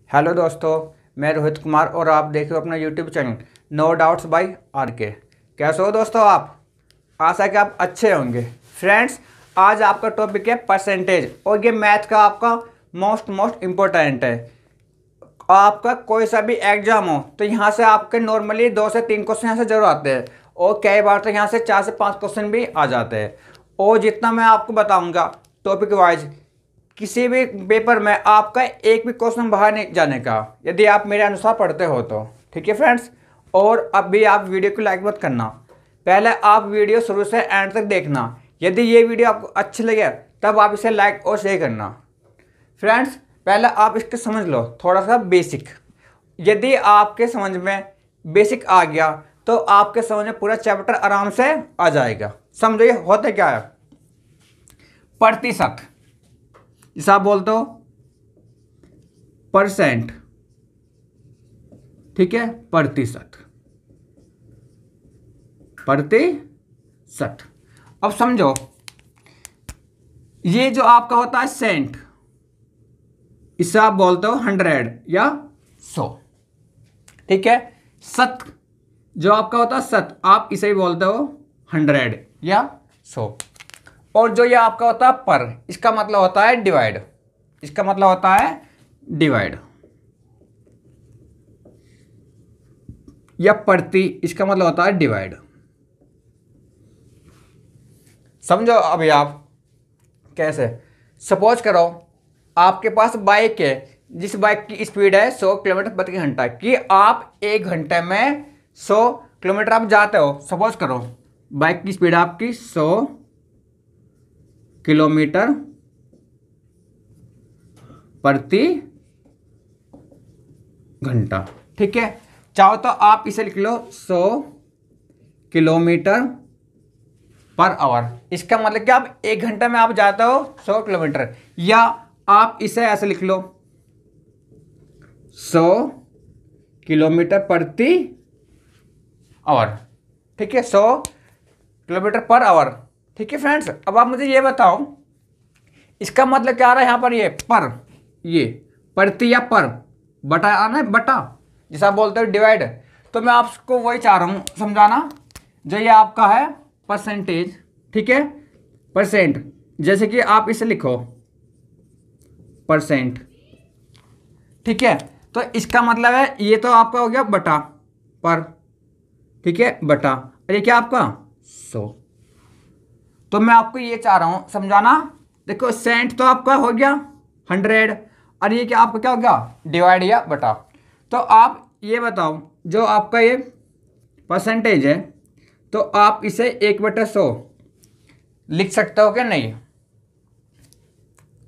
Hello दोस्तों, मैं रोहित कुमार और आप देख रहे हो अपना YouTube channel no doubts by RK. कैसे हो दोस्तों आप? आशा है कि आप अच्छे होंगे। फ्रेंड्स, आज आपका टॉपिक है परसेंटेज और ये मैथ का आपका मोस्ट इम्पोर्टेंट है। आपका कोई सा भी एग्जाम हो तो यहाँ से आपके नॉर्मली 2 से 3 क्वेश्चन यहाँ से जरूर आते हैं और कई बार तो यहाँ से 4 से 5 क्वेश्चन भी आ जाते हैं। और जितना मैं आपको बताऊँगा टॉपिक वाइज, किसी भी पेपर में आपका एक भी क्वेश्चन बाहर नहीं जाने का, यदि आप मेरे अनुसार पढ़ते हो तो। ठीक है फ्रेंड्स, और अभी आप वीडियो को लाइक मत करना, पहले आप वीडियो शुरू से एंड तक देखना। यदि ये वीडियो आपको अच्छी लगे तब आप इसे लाइक और शेयर करना। फ्रेंड्स, पहले आप इसके समझ लो थोड़ा सा बेसिक। यदि आपके समझ में बेसिक आ गया तो आपके समझ में पूरा चैप्टर आराम से आ जाएगा। समझो ये होता क्या है। प्रतिशत, जिसे आप बोलते हो परसेंट, ठीक है, प्रतिशत। अब समझो, ये जो आपका होता है सेंट, इसे आप बोलते हो 100 या 100। ठीक है, शत जो आपका होता है शत, आप इसे ही बोलते हो 100 या 100। और जो ये आपका होता है पर, इसका मतलब होता है डिवाइड। इसका मतलब होता है डिवाइड या प्रति, इसका मतलब होता है डिवाइड। समझो अभी आप कैसे। सपोज करो आपके पास बाइक है, जिस बाइक की स्पीड है 100 किलोमीटर प्रति घंटा, कि आप 1 घंटे में 100 किलोमीटर आप जाते हो। सपोज करो बाइक की स्पीड आपकी 100 किलोमीटर प्रति घंटा। ठीक है, चाहो तो आप इसे लिख लो 100 किलोमीटर पर आवर। इसका मतलब कि आप 1 घंटे में आप जाते हो 100 किलोमीटर। या आप इसे ऐसे लिख लो 100 किलोमीटर प्रति आवर। ठीक है, 100 किलोमीटर पर आवर। ठीक है फ्रेंड्स, अब आप मुझे ये बताओ इसका मतलब क्या आ रहा है यहाँ पर। ये पर, ये प्रति या पर, बटा आना है, बटा जिसे आप बोलते हो डिवाइड। तो मैं आपको वही चाह रहा हूँ समझाना, जो ये आपका है परसेंटेज। ठीक है, परसेंट, जैसे कि आप इसे लिखो परसेंट। ठीक है, तो इसका मतलब है ये तो आपका हो गया बटा पर। ठीक है, बटा, और ये क्या आपका 100। तो मैं आपको ये चाह रहा हूं समझाना। देखो सेंट तो आपका हो गया 100 और ये क्या आपका क्या हो गया डिवाइड या बटा। तो आप ये बताओ, जो आपका ये परसेंटेज है तो आप इसे 1/100 लिख सकते हो क्या? नहीं,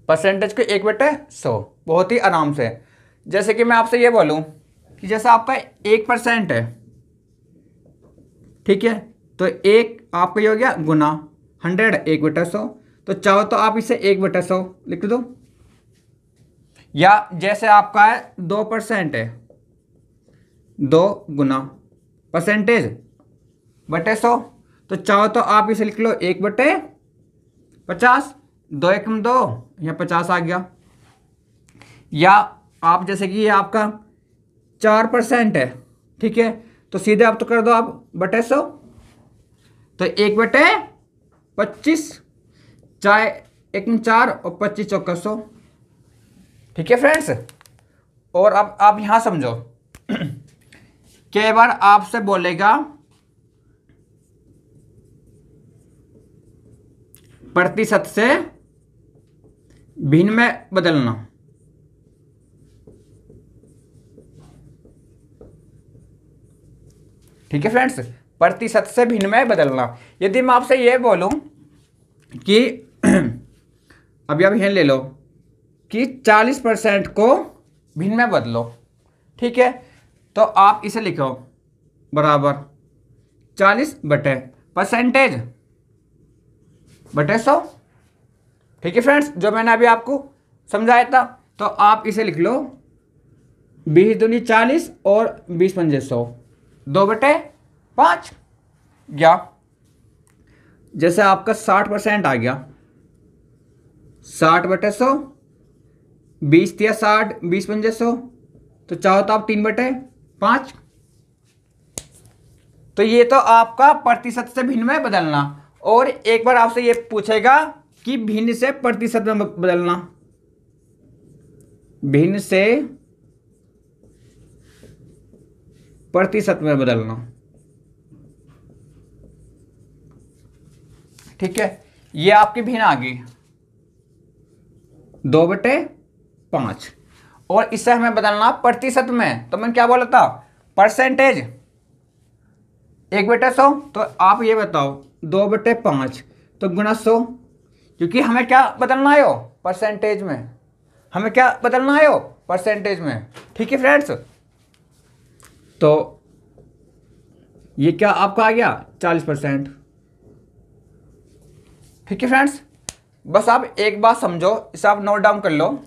परसेंटेज को 1/100 बहुत ही आराम से। जैसे कि मैं आपसे ये बोलूं कि जैसा आपका 1% है, ठीक है, तो एक आपका ये हो गया गुना 100 1/100। तो चाहो तो आप इसे 1/100 लिख दो। या जैसे आपका है 2% है, 2 गुना परसेंटेज बटे 100, तो चाहो तो आप इसे लिख लो 1/50। 2 1 2, या 50 आ गया। या आप जैसे कि ये आपका 4% है, ठीक है, तो सीधे आप तो कर दो आप बटे 100, तो 1/25, चाहे 1 4 और 25 चौका 100। ठीक है फ्रेंड्स, और अब आप यहां समझो, कई बार आपसे बोलेगा प्रतिशत से भिन्न में बदलना। ठीक है फ्रेंड्स, प्रतिशत से भिन्न में बदलना। यदि मैं आपसे यह बोलूं कि अभी आप यहां ले लो कि 40% को भिन्न में बदलो, ठीक है, तो आप इसे लिखो बराबर 40 बटे परसेंटेज बटे 100। ठीक है फ्रेंड्स, जो मैंने अभी आपको समझाया था, तो आप इसे लिख लो 20 दूनी 40 और 20 पंजे 100, 2/5। या जैसे आपका 60% आ गया, 60/100, 20 या 60, 20 पंजे 100, तो चाहो तो आप 3/5। तो ये तो आपका प्रतिशत से भिन्न में बदलना। और एक बार आपसे ये पूछेगा कि भिन्न से प्रतिशत में बदलना, भिन्न से प्रतिशत में बदलना। ठीक है, ये आपकी भिन्न आ गई 2/5 और इससे हमें बदलना प्रतिशत में। तो मैंने क्या बोला था, परसेंटेज 1/100। तो आप ये बताओ 2/5 तो गुना 100, क्योंकि हमें क्या बदलना है, परसेंटेज में। हमें क्या बदलना है, परसेंटेज में। ठीक है फ्रेंड्स, तो ये क्या आपका आ गया 40%। ठीक है फ्रेंड्स, बस आप एक बात समझो, इसे आप नोट डाउन कर लो।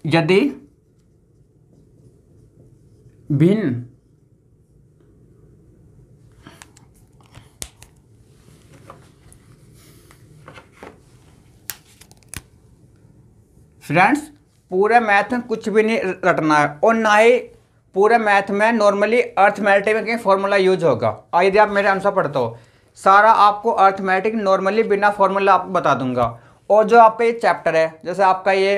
यदि भिन्न फ्रेंड्स, पूरे मैथ में कुछ भी नहीं रटना है और ना ही पूरे मैथ में नॉर्मली अर्थमेटिक में फॉर्मूला यूज होगा। यदि आप मेरे अनुसार पढ़ते हो, सारा आपको अर्थमेटिक नॉर्मली बिना फॉर्मूला आपको बता दूंगा। और जो आपका ये चैप्टर है, जैसे आपका ये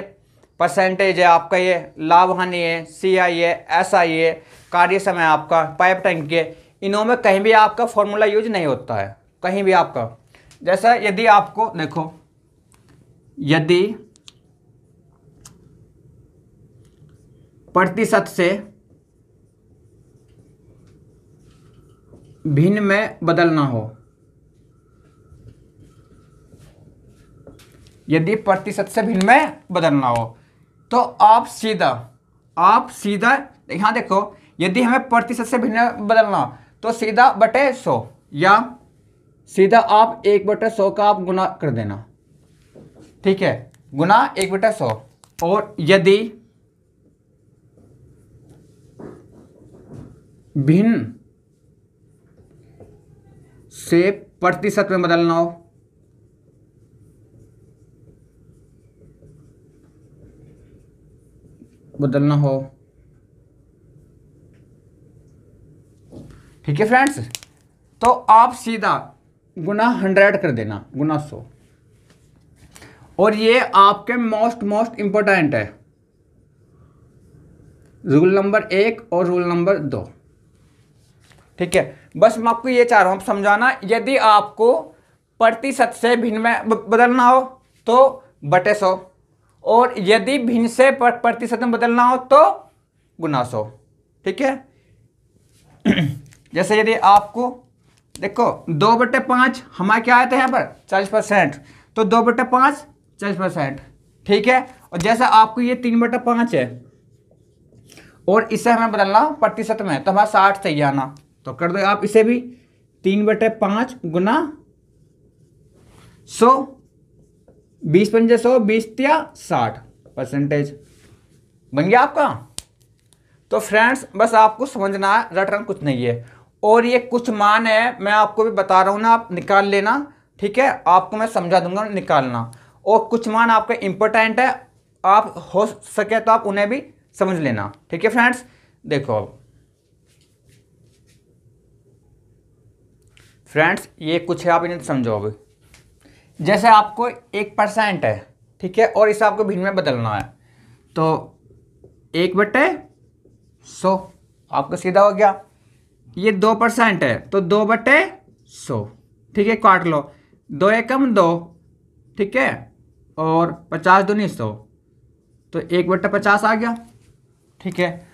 परसेंटेज है, आपका ये लाभ हानि है, CI है, SI है, कार्य समय आपका, पाइप टैंक है, इनों में कहीं भी आपका फॉर्मूला यूज नहीं होता है, कहीं भी आपका। जैसा यदि आपको देखो, यदि प्रतिशत से भिन्न में बदलना हो, यदि प्रतिशत से भिन्न में बदलना हो तो आप सीधा यहां देखो, यदि हमें प्रतिशत से भिन्न में बदलना तो सीधा बटे 100 या सीधा आप 1/100 का आप गुना कर देना। ठीक है, गुना 1/100। और यदि भिन्न से प्रतिशत में बदलना हो, ठीक है फ्रेंड्स, तो आप सीधा गुना 100 कर देना, गुना 100। और ये आपके मोस्ट इंपॉर्टेंट है, रूल नंबर 1 और रूल नंबर 2। ठीक है, बस मैं आपको ये चाह रहा हूं समझाना। यदि आपको प्रतिशत से भिन्न में बदलना हो तो बटे 100, और यदि भिन्न से प्रतिशत में बदलना हो तो गुना 100। ठीक है, जैसे यदि आपको देखो 2/5 हमारे क्या आए थे यहाँ पर 40%, तो 2/5 40%। ठीक है, और जैसा आपको ये 3/5 है और इसे हमें बदलना प्रतिशत में, तो हमारा 60 चाहिए आना। तो कर दो आप इसे भी 3/5 गुना 100, 20 पंजे 100, 20 या 60 परसेंटेज बन गया आपका। तो फ्रेंड्स, बस आपको समझना है, रटना कुछ नहीं है। और ये कुछ मान है, मैं आपको भी बता रहा हूं ना, आप निकाल लेना। ठीक है, आपको मैं समझा दूंगा निकालना। और कुछ मान आपके इंपॉर्टेंट है, आप हो सके तो आप उन्हें भी समझ लेना। ठीक है फ्रेंड्स, देखो फ्रेंड्स, ये कुछ है, आप इन्हें समझो अभी। जैसे आपको 1% है, ठीक है, और इसे आपको भिन्न में बदलना है, तो 1/100 आपको सीधा हो गया। ये 2% है तो 2/100। ठीक है, काट लो, 2 एकम 2, ठीक है, और 50 दूनी 100, तो 1/50 आ गया। ठीक है,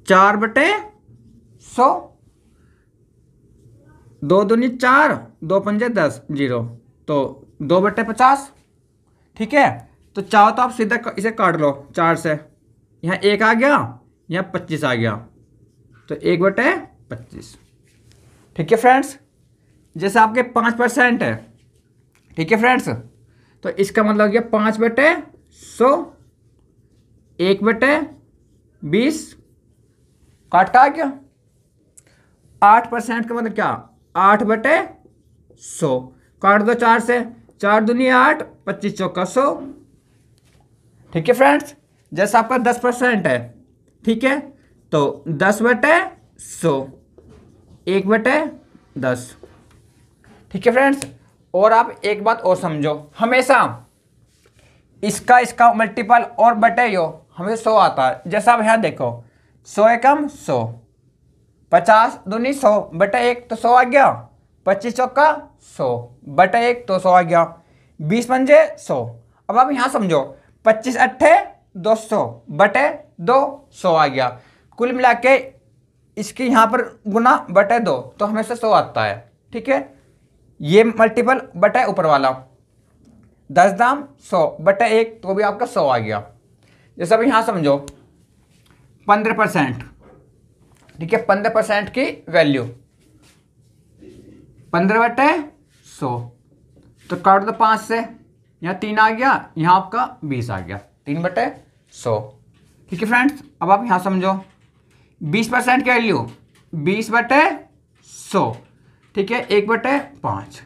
4/100, 2 दूनी 4, 2 पंजे 10, 0, तो 2/50। ठीक है, तो चाहो तो आप सीधा इसे काट लो 4 से, यहाँ 1 आ गया, यहाँ 25 आ गया, तो 1/25। ठीक है फ्रेंड्स, जैसे आपके 5% है, ठीक है फ्रेंड्स, तो इसका मतलब हो गया 5/100, 1/20 काटा गया। 8% का मतलब क्या, 8/100 काट दो 4 से, 4 दूनी 8, 25 चौका 100, ठीक है फ्रेंड्स, जैसा आपका 10% है, ठीक है, तो 10/100, 1/10। ठीक है फ्रेंड्स, और आप एक बात और समझो, हमेशा इसका मल्टीपल और बटे यो हमें 100 आता है। जैसा आप यहाँ देखो, 100 एकम 100, 50 दूनी 100 बटा 1 तो 100 आ गया, 25 चौका 100 बटा 1 तो 100 आ गया, 20 पंजे 100। अब आप यहाँ समझो, 25 अट्ठे 200 बटे 2 100 आ गया। कुल मिला के इसकी यहाँ पर गुना बटे 2 तो हमेशा 100 आता है। ठीक है, ये मल्टीपल बटे ऊपर वाला 10 दाम 100 बटे 1 तो भी आपका 100 आ गया। जैसे अब यहाँ समझो 15%, ठीक है, 15% की वैल्यू 15/100, तो काट दो 5 से, यहाँ 3 आ गया, यहाँ आपका 20 आ गया, 3/100। ठीक है फ्रेंड्स, अब आप यहाँ समझो 20% की वैल्यू 20/100, ठीक है, 1/5।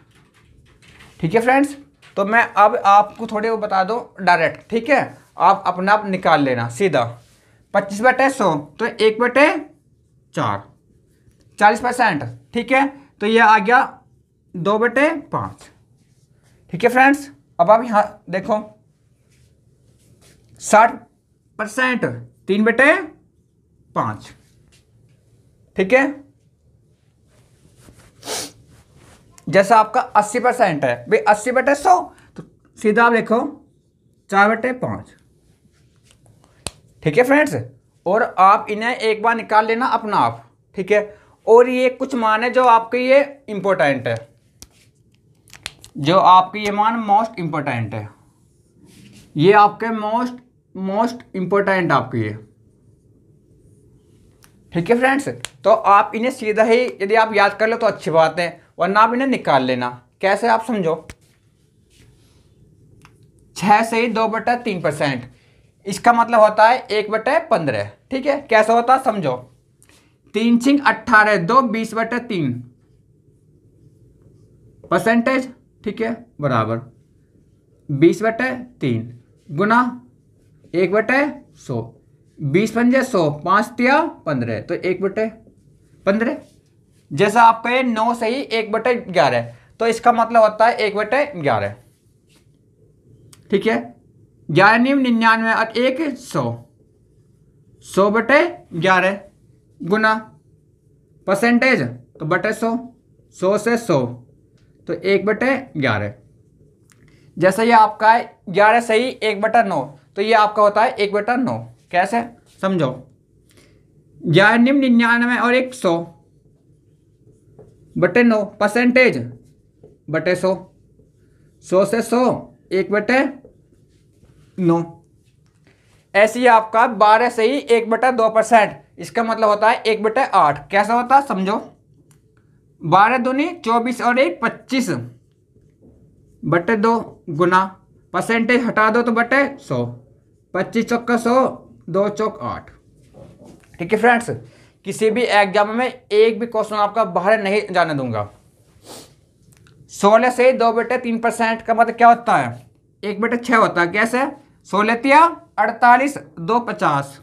ठीक है फ्रेंड्स, तो मैं अब आपको थोड़े वो बता दो डायरेक्ट, ठीक है, आप अपना आप निकाल लेना सीधा। 25/100 तो 1/4, 40%, ठीक है, तो ये आ गया 2/5। ठीक है फ्रेंड्स, अब आप यहाँ देखो 60%, 3/5। ठीक है, जैसा आपका 80% है भाई, 80/100 तो सीधा आप देखो 4/5। ठीक है फ्रेंड्स, और आप इन्हें एक बार निकाल लेना अपना आप। ठीक है, और ये कुछ मान है जो आपके ये इंपॉर्टेंट है, जो आपके ये मान मोस्ट इंपॉर्टेंट है, ये आपके मोस्ट इंपॉर्टेंट आपके ये। ठीक है फ्रेंड्स, तो आप इन्हें सीधा ही यदि आप याद कर लो तो अच्छी बात है, वरना आप इन्हें निकाल लेना। कैसे आप समझो, 6 से ही 2/3%, इसका मतलब होता है 1/15। ठीक है, कैसा होता है समझो, 3 छिंग 18, 2 20/3 परसेंटेज, ठीक है, बराबर 20/3 गुना 1/100, 20 पंजे 100, 5 तिया 15, तो 1/15। जैसा आपका ये 9 से ही 1/11, तो इसका मतलब होता है 1/11। ठीक है, 11 99 और 1 100, 100/11 गुना परसेंटेज तो बटे 100, 100 से 100 तो 1/11। जैसा ये आपका है 11 से ही 1/9, तो ये आपका होता है 1/9। कैसे समझो, 11 99 और 1 100 बटे 9 परसेंटेज बटे 100, 100 से 100 1/9। ऐसे ही आपका 12 से ही 1/2%, इसका मतलब होता है 1/8। कैसा होता है समझो, 12 दूनी 24 और 1 25 बटे 2 गुना परसेंटेज हटा दो तो बटे 100, 25 चौका 100, 2 चौक 8। ठीक है फ्रेंड्स, किसी भी एग्जाम में एक भी क्वेश्चन आपका बाहर नहीं जाने दूंगा। 16 से 2/3% का मतलब क्या होता है, 1/6 होता है। कैसे, 16 तिया 48, 2 50,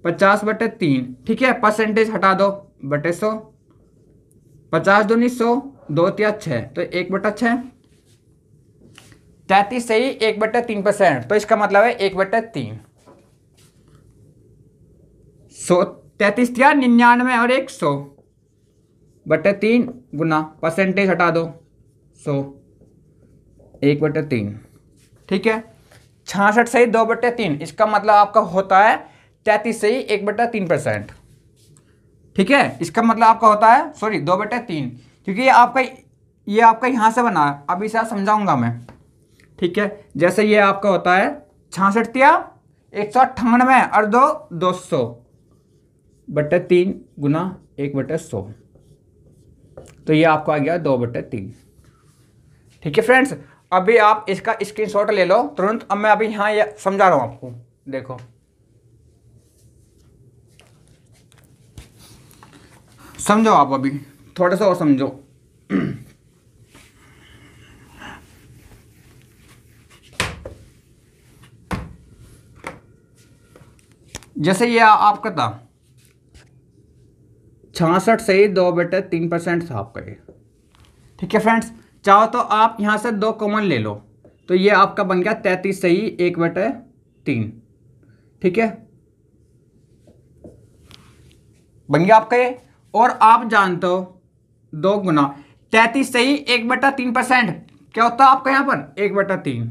50/3। ठीक है, परसेंटेज हटा दो बटे 100, 50 दूनी 100, 2 तिया 6 तो 1/6। 33 से ही 1/3%, तो इसका मतलब है 1/3। 33 तिया 99 और 1 100 बटे 3 गुना परसेंटेज हटा दो 100, 1/3। ठीक है, 66 से ही 2/3, इसका मतलब आपका होता है 33 से ही 1/3%। ठीक है, इसका मतलब आपका होता है 2/3, क्योंकि ये आपका यहाँ से बना है, अभी से समझाऊंगा मैं। ठीक है, जैसे ये आपका होता है 66 तिया 198 और 2 200 बटे 3 गुना 1/100, तो ये आपको आ गया 2/3। ठीक है फ्रेंड्स, अभी आप इसका स्क्रीनशॉट ले लो तुरंत। अब मैं अभी यहाँ ये समझा रहा हूँ आपको, देखो समझो, आप अभी थोड़ा सा और समझो। जैसे ये आपका था 66 सही 2/3% था आपका ये। ठीक है फ्रेंड्स, चाहो तो आप यहाँ से 2 कॉमन ले लो, तो ये आपका बन गया 33 सही 1/3। ठीक है, बन गया आपका ये। और आप जानते हो 2 गुना 33 सही 1/3% क्या होता है आपका यहाँ पर 1/3,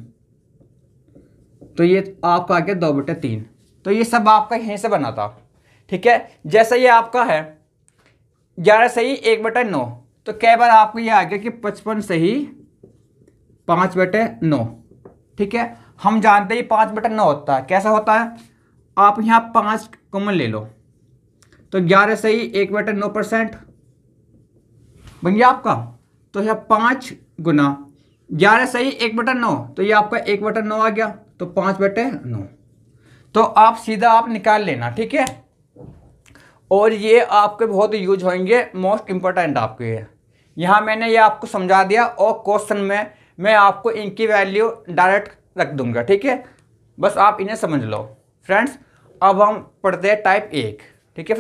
तो ये आपका आ गया 2/3। तो ये सब आपका यहीं से बना था। ठीक है, जैसे ये आपका है 11 सही 1/9, तो कई बार आपको ये आ गया कि 55 सही 5/9। ठीक है, हम जानते हैं 5/9 होता है, कैसा होता है, आप यहाँ 5 कॉमन ले लो, तो 11 सही 1/9% बन गया आपका। तो यह 5 गुना 11 सही 1/9, तो ये आपका 1/9 आ गया, तो 5/9। तो आप सीधा आप निकाल लेना। ठीक है, और ये आपके बहुत यूज होंगे, मोस्ट इंपॉर्टेंट आपके ये। यहाँ मैंने ये आपको समझा दिया, और क्वेश्चन में मैं आपको इनकी वैल्यू डायरेक्ट रख दूंगा। ठीक है, बस आप इन्हें समझ लो फ्रेंड्स। अब हम पढ़ते हैं टाइप 1। ठीक है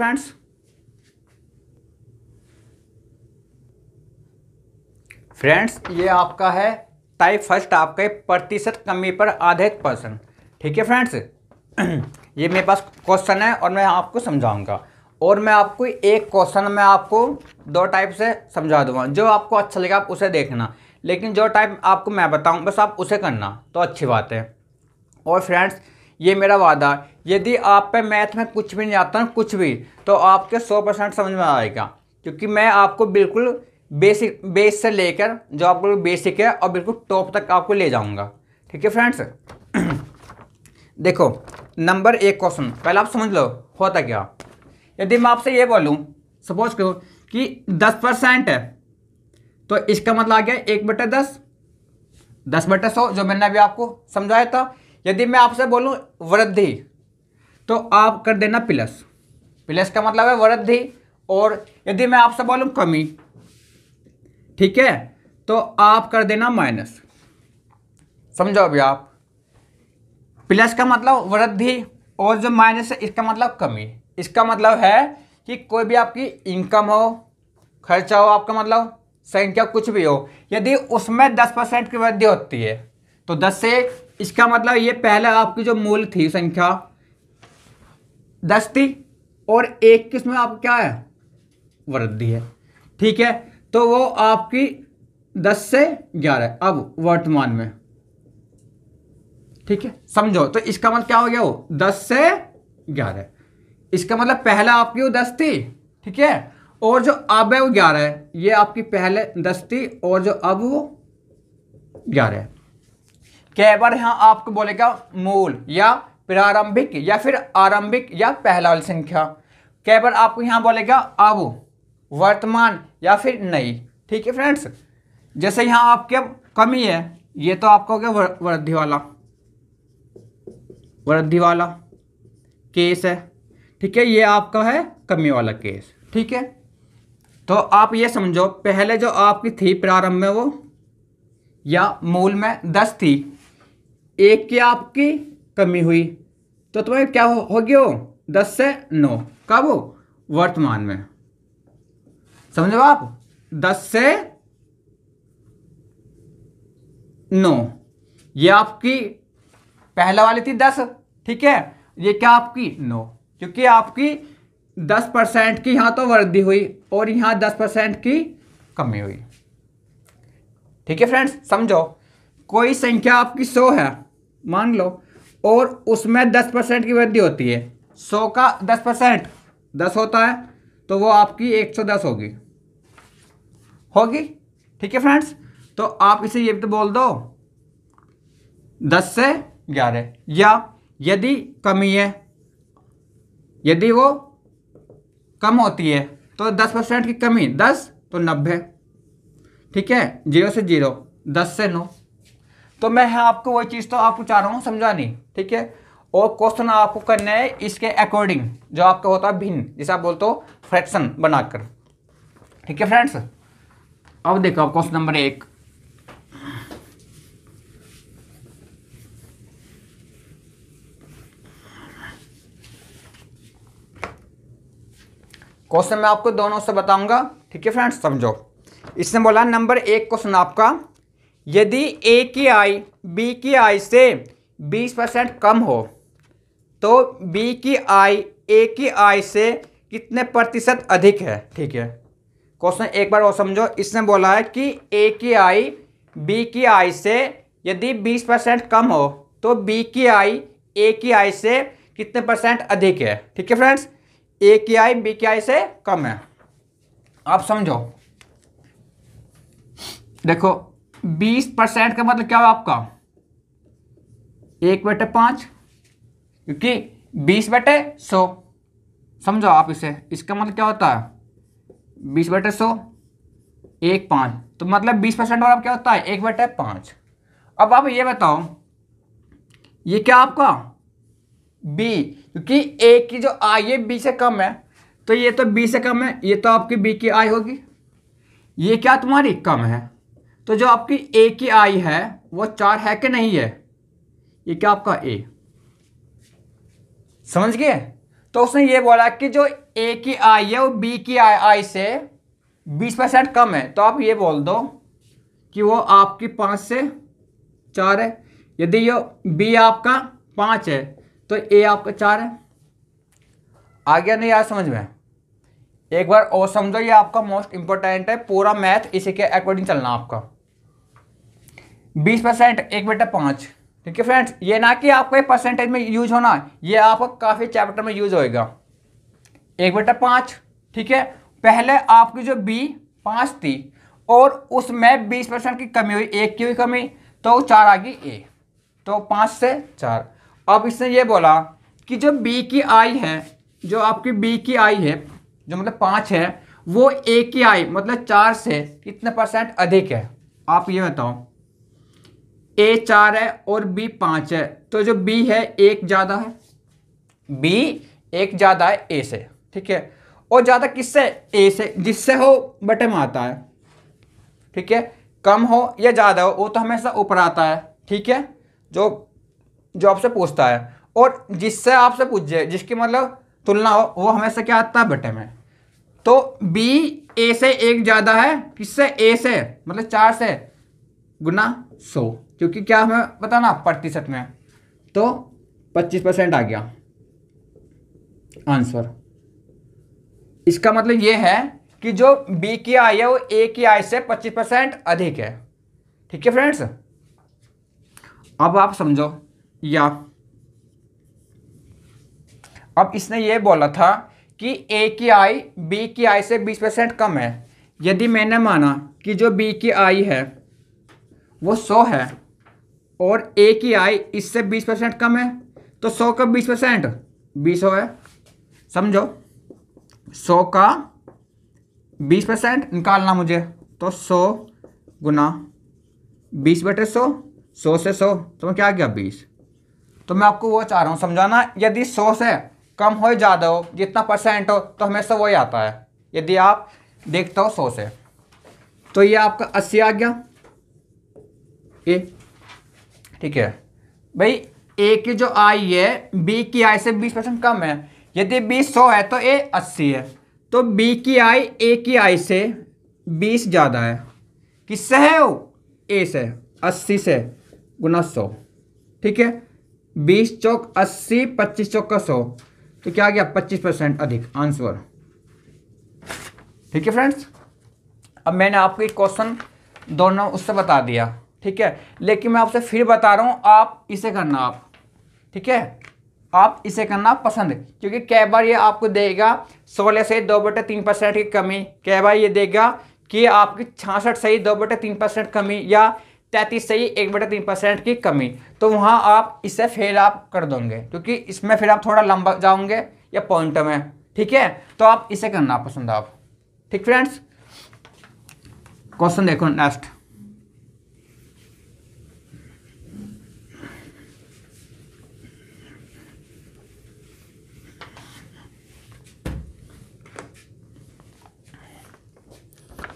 फ्रेंड्स, ये आपका है टाइप फर्स्ट, आपका है प्रतिशत कमी पर आधारित प्रश्न। ठीक है फ्रेंड्स, ये मेरे पास क्वेश्चन है और मैं आपको समझाऊंगा, और मैं आपको एक क्वेश्चन में आपको 2 टाइप से समझा दूंगा। जो आपको अच्छा लगे आप उसे देखना, लेकिन जो टाइप आपको मैं बताऊं बस आप उसे करना, तो अच्छी बात है। और फ्रेंड्स, ये मेरा वादा, यदि आप पे मैथ में कुछ भी नहीं आता ना, कुछ भी, तो आपके 100% समझ में आएगा, क्योंकि मैं आपको बिल्कुल बेस से लेकर जो आपको बेसिक है और बिल्कुल टॉप तक आपको ले जाऊंगा। ठीक है फ्रेंड्स, देखो नंबर 1 क्वेश्चन पहले आप समझ लो होता क्या। यदि मैं आपसे ये बोलूं, सपोज करो कि 10% है, तो इसका मतलब आ गया 1/10, 10/100, जो मैंने अभी आपको समझाया था। यदि मैं आपसे बोलूं वृद्धि, तो आप कर देना प्लस, प्लस का मतलब है वृद्धि। और यदि मैं आपसे बोलूं कमी, ठीक है, तो आप कर देना माइनस। समझो अभी आप, प्लस का मतलब वृद्धि और जो माइनस है इसका मतलब कमी। इसका मतलब है कि कोई भी आपकी इनकम हो, खर्चा हो, आपका मतलब संख्या कुछ भी हो, यदि उसमें 10% की वृद्धि होती है, तो 10 से, इसका मतलब ये पहले आपकी जो मूल थी संख्या 10 थी, और 1 किसमें आपको क्या है वृद्धि है। ठीक है, तो वो आपकी 10 से 11 अब वर्तमान में। ठीक है, समझो, तो इसका मतलब क्या हो गया, वो 10 से 11, इसका मतलब पहले आपकी वो 10 थी। ठीक है, और जो अब है वो 11 है। ये आपकी पहले 10 थी और जो अब वो 11 है। कई बार यहां आपको बोलेगा मूल या प्रारंभिक या फिर आरंभिक या पहला वाली संख्या। कई बार आपको यहां बोलेगा अब, वर्तमान या फिर नई। ठीक है फ्रेंड्स, जैसे यहां आपके अब कमी है, ये तो आपका हो गया वृद्धि वाला केस है। ठीक है, ये आपका है कमी वाला केस। ठीक है, तो आप ये समझो पहले जो आपकी थी प्रारंभ में वो या मूल में 10 थी, 1 की आपकी कमी हुई, तो तुम्हें क्या हो गया वो 10 से 9, कब हो वर्तमान में। समझो आप, 10 से 9, ये आपकी पहला वाली थी 10। ठीक है, ये क्या आपकी 9, क्योंकि आपकी 10% की यहां तो वृद्धि हुई और यहां 10% की कमी हुई। ठीक है फ्रेंड्स, समझो कोई संख्या आपकी 100 है मान लो, और उसमें 10% की वृद्धि होती है। 100 का 10% 10 होता है, तो वो आपकी 110 होगी। ठीक है फ्रेंड्स, तो आप इसे ये तो बोल दो 10 से 11, या यदि कमी है, यदि वो कम होती है तो 10% की कमी 10 तो 90। ठीक है, 0 से 0, 10 से 9। तो मैं आपको वही चीज़ तो आपको चाह रहा हूँ समझानी। ठीक है, और क्वेश्चन आपको करना है इसके अकॉर्डिंग, जो आपका होता है भिन्न, जिसे आप बोलते हो फ्रैक्शन बनाकर। ठीक है फ्रेंड्स, अब देखो आप क्वेश्चन नंबर 1। क्वेश्चन मैं आपको दोनों से बताऊंगा, ठीक है फ्रेंड्स, समझो। इसने बोला नंबर 1 क्वेश्चन आपका, यदि ए की आई बी की आई से 20% कम हो तो बी की आई ए की आई से कितने प्रतिशत अधिक है। ठीक है, क्वेश्चन एक बार और समझो। इसने बोला है कि ए की आई बी की आई से यदि 20% कम हो तो बी की आई ए की आई से कितने परसेंट अधिक है। ठीक है फ्रेंड्स, ए की आई बी की आई से कम है। आप समझो, देखो 20% का मतलब क्या है आपका 1/5, क्योंकि 20/100। समझो आप इसे, इसका मतलब क्या होता है 20/100 1/5, तो मतलब 20% और अब क्या होता है 1/5। अब आप ये बताओ ये क्या आपका बी, क्योंकि ए की जो आई है बी से कम है, तो ये तो बी से कम है, ये तो आपकी बी की आई होगी, ये क्या तुम्हारी कम है, तो जो आपकी ए की आई है वो 4 है कि नहीं है, ये क्या आपका ए। समझ गए। तो उसने ये बोला कि जो ए की आई है वो बी की आई से 20% कम है, तो आप ये बोल दो कि वो आपकी 5 से 4 है। यदि ये बी आपका 5 है तो ए आपका 4 है। आ गया नहीं यार समझ में। एक बार और समझो, ये आपका मोस्ट इंपॉर्टेंट है, पूरा मैथ इसी के अकॉर्डिंग चलना आपका। 20% 1/5। ठीक है फ्रेंड्स, ये ना कि आपको परसेंटेज में यूज होना, ये आपको काफी चैप्टर में यूज होएगा। 1/5। ठीक है, पहले आपकी जो बी 5 थी और उसमें 20% की कमी हुई, 1 की हुई कमी, तो 4 आ गई ए, तो 5 से 4। अब इसने ये बोला कि जो बी की आई है, जो आपकी बी की आई है जो मतलब 5 है, वो ए की आई मतलब 4 से कितने परसेंट अधिक है। आप ये बताओ, ए 4 है और बी 5 है, तो जो बी है 1 ज़्यादा है, बी 1 ज़्यादा है ए से। ठीक है, और ज़्यादा किससे, ए से, जिससे हो बटे में आता है। ठीक है, कम हो या ज़्यादा हो वो तो हमेशा ऊपर आता है। ठीक है, जो आपसे पूछता है, और जिससे आपसे पूछे, जिसकी मतलब तुलना हो, वो हमेशा क्या आता है बटे में। तो बी ए से 1 ज़्यादा है, किससे, ए से, मतलब 4 से गुना 100, क्योंकि क्या हमें पता ना प्रतिशत में, तो 25% आ गया आंसर। इसका मतलब ये है कि जो बी की आई है वो ए की आई से 25% अधिक है। ठीक है फ्रेंड्स, अब आप समझो। या अब इसने ये बोला था कि ए की आई बी की आई से 20% कम है। यदि मैंने माना कि जो बी की आई है वो 100 है और ए की आई इससे 20% कम है, तो 100 का 20% 200 है। समझो, 100 का 20% निकालना मुझे, तो 100 गुना 20/100, 100 से 100 तो क्या आ गया 20। तो मैं आपको वो चाह रहा हूँ समझाना, यदि 100 से कम हो ज़्यादा हो, जितना परसेंट हो तो हमेशा वही आता है। यदि आप देखते हो 100 से, तो ये आपका 80 आ गया ए। ठीक है भाई, ए की जो आई है बी की आई से 20% कम है, यदि बी 100 है तो ए 80 है, तो बी की आई ए की आई से 20 ज़्यादा है। किससे है वो, ए से, 80 से गुना 100। ठीक है, 20 चौक 80, 25 चौक का 100, तो क्या आ गया 25% अधिक आंसर। ठीक है फ्रेंड्स, अब मैंने आपको एक क्वेश्चन दोनों उससे बता दिया। ठीक है, लेकिन मैं आपसे फिर बता रहा हूँ, आप इसे करना आप। ठीक है, आप इसे करना पसंद, क्योंकि कई बार ये आपको देगा 16 से 2/3% की कमी, कई बार ये देगा कि आपकी 66 से ही 2/3% कमी, या 33 से ही 1/3% की कमी, तो वहाँ आप इसे फेल आप कर दोगे, क्योंकि इसमें फिर आप थोड़ा लंबा जाओगे या पॉइंट में। ठीक है, तो आप इसे करना पसंद आप। ठीक फ्रेंड्स, क्वेश्चन देखो नेक्स्ट।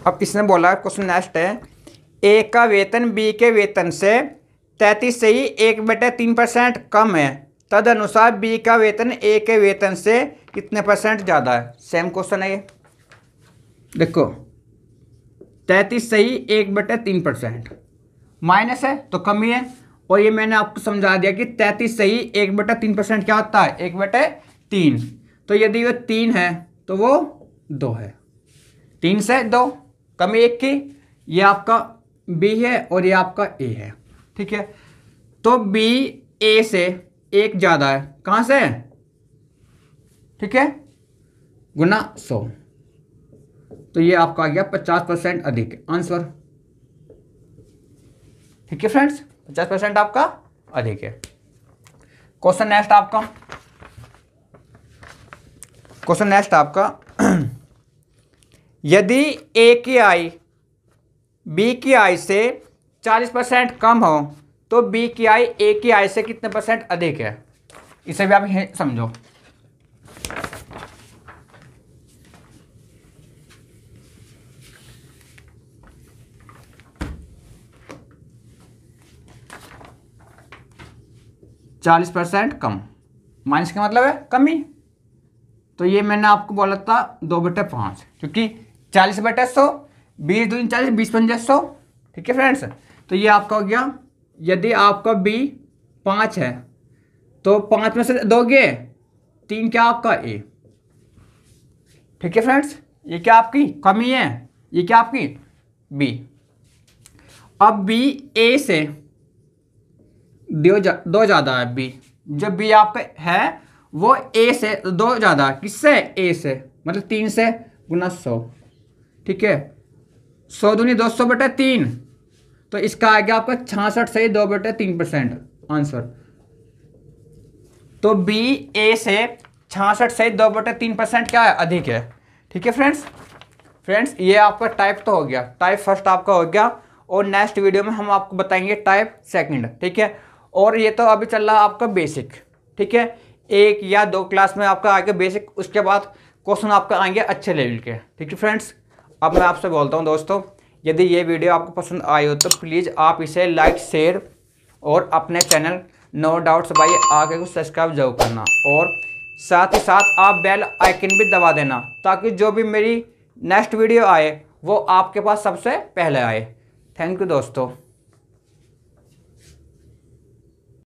अब इसने बोला, क्वेश्चन नेक्स्ट है, ए का वेतन बी के वेतन से 33 से ही 1/3% कम है, तदनुसार बी का वेतन ए के वेतन से कितने % ज़्यादा है। सेम क्वेश्चन है ये। देखो 33 सही 1/3%, माइनस है तो कमी है, और ये मैंने आपको समझा दिया कि 33 सही 1/3% क्या होता है, 1/3। तो यदि वो 3 है तो वो 2 है, 3 से 2, कमी 1 की। ये आपका बी है और ये आपका ए है, ठीक है। तो बी ए से 1 ज़्यादा है, कहाँ से, ठीक है, गुना 100। तो ये आपका आ गया 50% अधिक आंसर, ठीक है फ्रेंड्स, 50% आपका अधिक है। क्वेश्चन नेक्स्ट आपका यदि ए की आय बी की आय से 40% कम हो तो बी की आय ए की आय से कितने % अधिक है। इसे भी आप समझो। %40 कम, माइनस का मतलब है कमी। तो ये मैंने आपको बोला था 2/5, क्योंकि 40/100, 20 दूनी 40, 20×5 100, ठीक है फ्रेंड्स। तो ये आपका हो गया, यदि आपका बी 5 है तो 5 में से दोगे 3, क्या आपका ए, ठीक है फ्रेंड्स। ये क्या आपकी कमी है, ये क्या आपकी बी। अब बी ए से 2 ज़्यादा है, बी जो बी आपका है वो ए से 2 ज़्यादा, किससे, ए से, मतलब 3 से गुना 100, ठीक है। 100 दूनी 200/3, तो इसका आ गया आपका 66 सही 2/3% आंसर। तो बी ए से 66 सही 2/3% क्या है, अधिक है, ठीक है फ्रेंड्स। ये आपका टाइप तो हो गया, टाइप फर्स्ट आपका हो गया, और नेक्स्ट वीडियो में हम आपको बताएंगे टाइप सेकंड, ठीक है। और ये तो अभी चल रहा है आपका बेसिक, ठीक है, 1 या 2 क्लास में आपका आगे बेसिक, उसके बाद क्वेश्चन आपका आएंगे अच्छे लेवल के, ठीक है फ्रेंड्स। अब मैं आपसे बोलता हूँ दोस्तों, यदि ये वीडियो आपको पसंद आई हो तो प्लीज़ आप इसे लाइक, शेयर और अपने चैनल नो डाउट्स बाय आगे को सब्सक्राइब जरूर करना, और साथ ही साथ आप बेल आइकन भी दबा देना, ताकि जो भी मेरी नेक्स्ट वीडियो आए वो आपके पास सबसे पहले आए। थैंक यू दोस्तों।